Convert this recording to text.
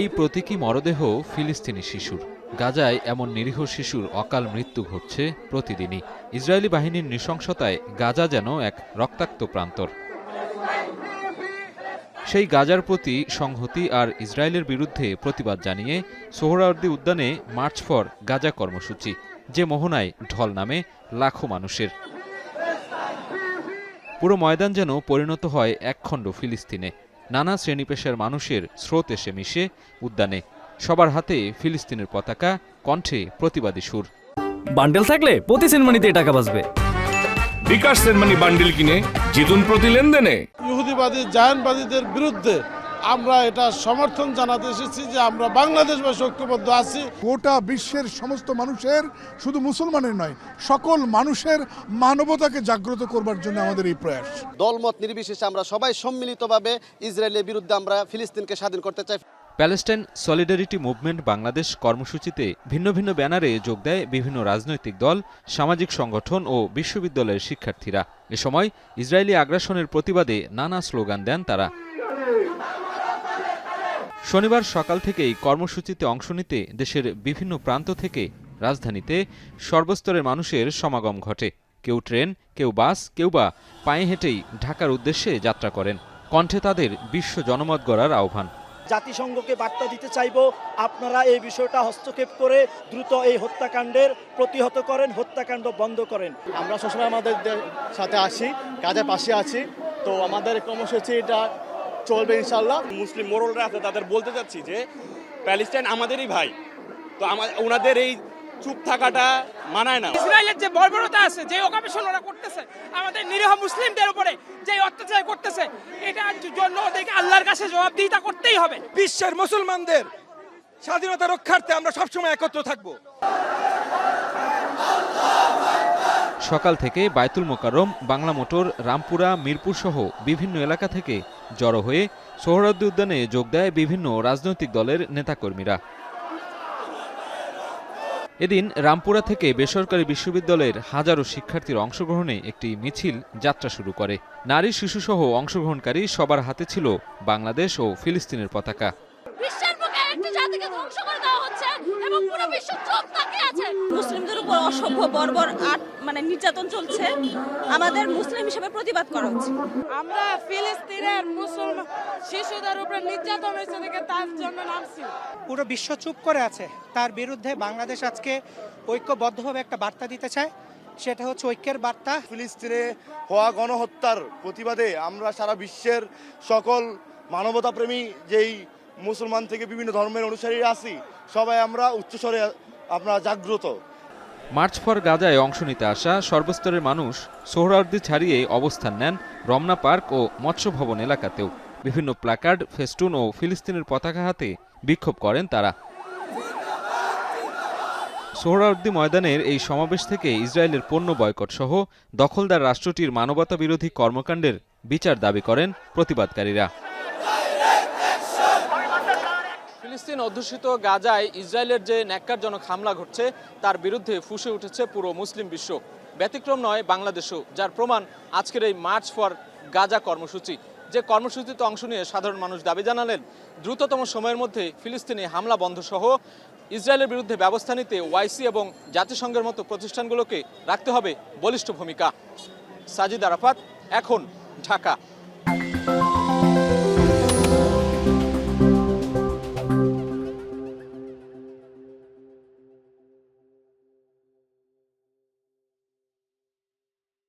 এই প্রতীকী মরদেহ ফিলিস্তিনি শিশুর। গাজায় এমন নিরীহ শিশুর অকাল মৃত্যু ঘটছে প্রতিদিনই। ইসরায়েলি বাহিনীর নৃশংসতায় গাজা যেন এক রক্তাক্ত প্রান্তর। সেই গাজার প্রতি সংহতি আর ইসরায়েলের বিরুদ্ধে প্রতিবাদ জানিয়ে সোহরাওয়ার্দী উদ্যানে মার্চ ফর গাজা কর্মসূচি, যে মোহনায় ঢল নামে লাখো মানুষের। পুরো ময়দান যেন পরিণত হয় একখণ্ড ফিলিস্তিনে। নানা শ্রেণী পেশার মানুষের স্রোত এসে মিশে উদ্যানে। সবার হাতে ফিলিস্তিনের পতাকা, কণ্ঠে প্রতিবাদী সুর। বান্ডেল থাকলে প্রতি সেনমানিতে টাকা বাঁচবে। বিকাশ সেনমানি বান্ডেল কিনে জিতুন প্রতি লেনদেনে। ইহুদিবাদী জায়নবাদীদের বিরুদ্ধে আমরা এটা সমর্থন জানাতে এসেছি যে আমরা বাংলাদেশবাসী ঐক্যবদ্ধ আছি। গোটা বিশ্বের সমস্ত মানুষের, শুধু মুসলমানের নয়, সকল মানুষের মানবতাকে জাগ্রত করবার জন্য আমাদের এই প্রয়াস। দলমত নির্বিশেষে আমরা সবাই সম্মিলিতভাবে ইসরায়েলের বিরুদ্ধে আমরা ফিলিস্তিনকে স্বাধীন করতে চাই। প্যালেস্টাইন সলিডারিটি মুভমেন্ট বাংলাদেশ কর্মসূচিতে ভিন্ন ভিন্ন ব্যানারে যোগ দেয় বিভিন্ন রাজনৈতিক দল, সামাজিক সংগঠন ও বিশ্ববিদ্যালয়ের শিক্ষার্থীরা। এ সময় ইসরায়েলি আগ্রাসনের প্রতিবাদে নানা স্লোগান দেন তারা। শনিবার সকাল থেকেই কর্মসূচিতে অংশ নিতে দেশের বিভিন্ন প্রান্ত থেকে রাজধানীতে সর্বস্তরের মানুষের সমাগম ঘটে। কেউ ট্রেন, কেউ বাস, কেউ বা পায়ে হেঁটেই ঢাকার উদ্দেশ্যে যাত্রা করেন। কণ্ঠে তাদের বিশ্ব জনমত গড়ার আহ্বান। জাতিসংঘকে বার্তা দিতে চাইব, আপনারা এই বিষয়টা হস্তক্ষেপ করে দ্রুত এই হত্যাকাণ্ডের প্রতিহত করেন, হত্যাকাণ্ড বন্ধ করেন। আমরা সবসময় আমাদের সাথে আসি, কাজের পাশে আছি, তো আমাদের কর্মসূচি এটা চলবে ইনশাল্লাহ। মুসলিম মোড়লরা আছে তাদের বলতে চাচ্ছি যে প্যালেস্টাইন আমাদেরই ভাই, তো ওনাদের এই চুপ থাকাটা মানায় না। ইসরায়েলের যে বর্বরতা আছে, যে অকামিশন ওরা করতেছে আমাদের নিরীহ মুসলিমদের উপরে, যে অত্যাচার করতেছে, এটার জন্য ওদেরকে আল্লাহর কাছে জবাবদিহিতা করতেই হবে। বিশ্বের মুসলমানদের স্বাধীনতা রক্ষার্থে আমরা সবসময় একত্র থাকব। সকাল থেকে বায়তুল মোকাররম, বাংলা মোটর, রামপুরা, মিরপুর সহ বিভিন্ন এলাকা থেকে জড়ো হয়ে সোহরাওয়ার্দী উদ্যানে যোগ দেয় বিভিন্ন রাজনৈতিক দলের নেতাকর্মীরা। এদিন রামপুরা থেকে বেসরকারি বিশ্ববিদ্যালয়ের হাজারো শিক্ষার্থীর অংশগ্রহণে একটি মিছিল যাত্রা শুরু করে। নারী, শিশুসহ অংশগ্রহণকারী সবার হাতে ছিল বাংলাদেশ ও ফিলিস্তিনের পতাকা। মুসলিমদের উপর অসভ্য বর্বর নির্যাতন চলছে, আমাদের মুসলিম হিসেবে প্রতিবাদ করা উচিত। আমরা ফিলিস্তিনের মুসলমান শিশুদের উপর নির্যাতন হয়েছে দেখে তার জন্য নামছি। পুরো বিশ্ব চুপ করে আছে, তার বিরুদ্ধে বাংলাদেশ আজকে ঐক্যবদ্ধভাবে একটা বার্তা দিতে চায়। সেটা হচ্ছে ঐক্যের বার্তা। ফিলিস্তিনে হওয়া গণহত্যার প্রতিবাদে আমরা সারা বিশ্বের সকল মানবতাপ্রেমী যেই মুসলমান থেকে বিভিন্ন ধর্মের অনুসারীরা আছি, সবাই আমরা উচ্চস্বরে আমরা জাগ্রত। মার্চ ফর গাজায় অংশ নিতে আসা সর্বস্তরের মানুষ সোহরাওয়ার্দী ছাড়িয়ে অবস্থান নেন রমনা পার্ক ও মৎস্য ভবন এলাকাতেও। বিভিন্ন প্ল্যাকার্ড, ফেস্টুন ও ফিলিস্তিনের পতাকা হাতে বিক্ষোভ করেন তারা। সোহরাওয়ার্দী ময়দানের এই সমাবেশ থেকে ইসরায়েলের পণ্য বয়কট সহ দখলদার রাষ্ট্রটির মানবতা বিরোধী কর্মকাণ্ডের বিচার দাবি করেন প্রতিবাদকারীরা। ফিলিস্তিন অধ্যুষিত গাজায় ইসরায়েলের যে ন্যাক্কারজনক হামলা ঘটছে তার বিরুদ্ধে ফুঁসে উঠেছে পুরো মুসলিম বিশ্ব। ব্যতিক্রম নয় বাংলাদেশও, যার প্রমাণ আজকের এই মার্চ ফর গাজা কর্মসূচি। যে কর্মসূচিতে অংশ নিয়ে সাধারণ মানুষ দাবি জানালেন দ্রুততম সময়ের মধ্যে ফিলিস্তিনি হামলা বন্ধ সহ ইসরায়েলের বিরুদ্ধে ব্যবস্থা নিতে ওআইসি এবং জাতিসংঘের মতো প্রতিষ্ঠানগুলোকে রাখতে হবে বলিষ্ঠ ভূমিকা। সাজিদ আরাফাত, এখন, ঢাকা।